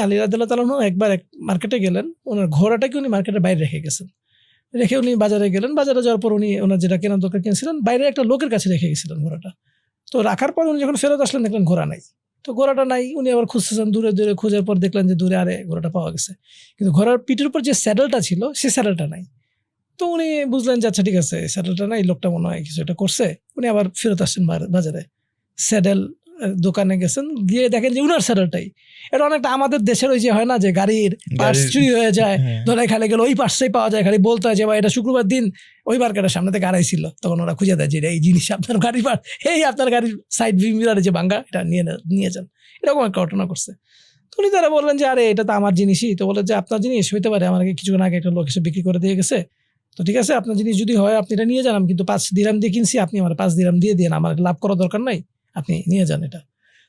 আলী রাদিয়াল্লাহু তাআলা একবার এক মার্কেটে গেলেন, ওনার ঘোড়াটাকে উনি মার্কেটের বাইরে রেখে গেছেন। রেখে উনি বাজারে গেলেন, বাজারে যাওয়ার পর উনি ওনার যেটা কেনার দরকার কিনছিলেন, বাইরে একটা লোকের কাছে রেখে গেছিলেন ঘোড়াটা। তো রাখার পর উনি যখন ফেরত আসলেন দেখলেন ঘোড়া নাই। তো ঘোড়াটা নাই, উনি আবার খুঁজতেছেন, দূরে দূরে খোঁজার পর দেখলেন যে দূরে আরে ঘোড়াটা পাওয়া গেছে, কিন্তু ঘোড়ার পিঠের উপর যে স্যাডেলটা ছিল সে স্যাডেলটা নাই। তো উনি বুঝলেন যে আচ্ছা ঠিক আছে, স্যাডেলটা নাই, লোকটা মনে হয় কিছু একটা করছে। উনি আবার ফেরত আসছেন বাজারে, স্যাডেল দোকানে গেছেন, গিয়ে দেখেন যে উনার স্যাডেলটাই। এটা অনেকটা আমাদের দেশের ওই যে হয় না যে গাড়ির পার্টস চুরি হয়ে যায়, ধরে খালে গেলে ওই পার্টসটাই পাওয়া যায়, খালি বলতে হয় যে ভাই এটা শুক্রবার দিন ওই মার্কেটের সামনে থেকে আড়াইছিল, তখন ওরা খুঁজে দেয় যে এই জিনিস আপনার গাড়ির পার্ট, এই আপনার গাড়ির সাইড মিরারে যে ভাঙ্গা, এটা নিয়ে যান। এরকম একটা ঘটনা করছে। তো উনি তারা বললেন যে আরে এটা তো আমার জিনিসই। তো বলে যে আপনার জিনিস হইতে পারে, আমাকে কিছুক্ষণ আগে একটা লোক এসে বিক্রি করে দিয়ে গেছে, তো ঠিক আছে আপনার জিনিস যদি হয় আপনি এটা নিয়ে যান, আমি কিন্তু 5 দিরহাম দিয়ে কিনছি, আপনি আমার 5 দিরহাম দিয়ে দিন, আমার লাভ করার দরকার নাই, আপনি নিয়ে যান এটা।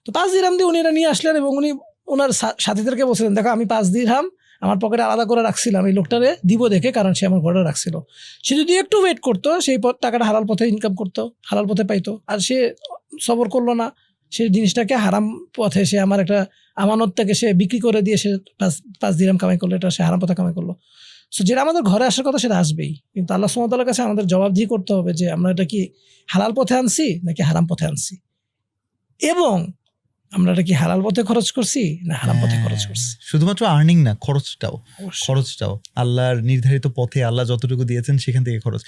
তো 5 দিরহাম দিয়ে উনি এটা নিয়ে আসলেন এবং উনি ওনার সাথীদেরকে বলছিলেন দেখো আমি 5 দিরহাম আমার পকেটে আলাদা করে রাখছিলাম এই লোকটারে দিব দেখে, কারণ সে আমার ঘরে রাখছিল। সে যদি একটু ওয়েট করতো সেই টাকাটা হালাল পথে ইনকাম করতো, হালাল পথে পাইতো। আর সে সবর করলো না, সেই জিনিসটাকে হারাম পথে, সে আমার একটা আমানত থেকে সে বিক্রি করে দিয়ে সে 5 দিরহাম কামাই করলো, এটা সে হারাম পথে কামাই করলো। সো যেটা আমাদের ঘরে আসার কথা সেটা আসবেই, কিন্তু আল্লাহ সুবহানাহু ওয়া তাআলার কাছে আমাদের জবাবদিহি করতে হবে যে আমরা এটা কি হালাল পথে আনছি নাকি হারাম পথে আনছি, এবং আমরা এটা কি হালাল পথে খরচ করছি না হারাম পথে খরচ করছি। শুধুমাত্র আর্নিং না, খরচটাও আল্লাহর নির্ধারিত পথে আল্লাহ যতটুকু দিয়েছেন সেখান থেকে খরচ।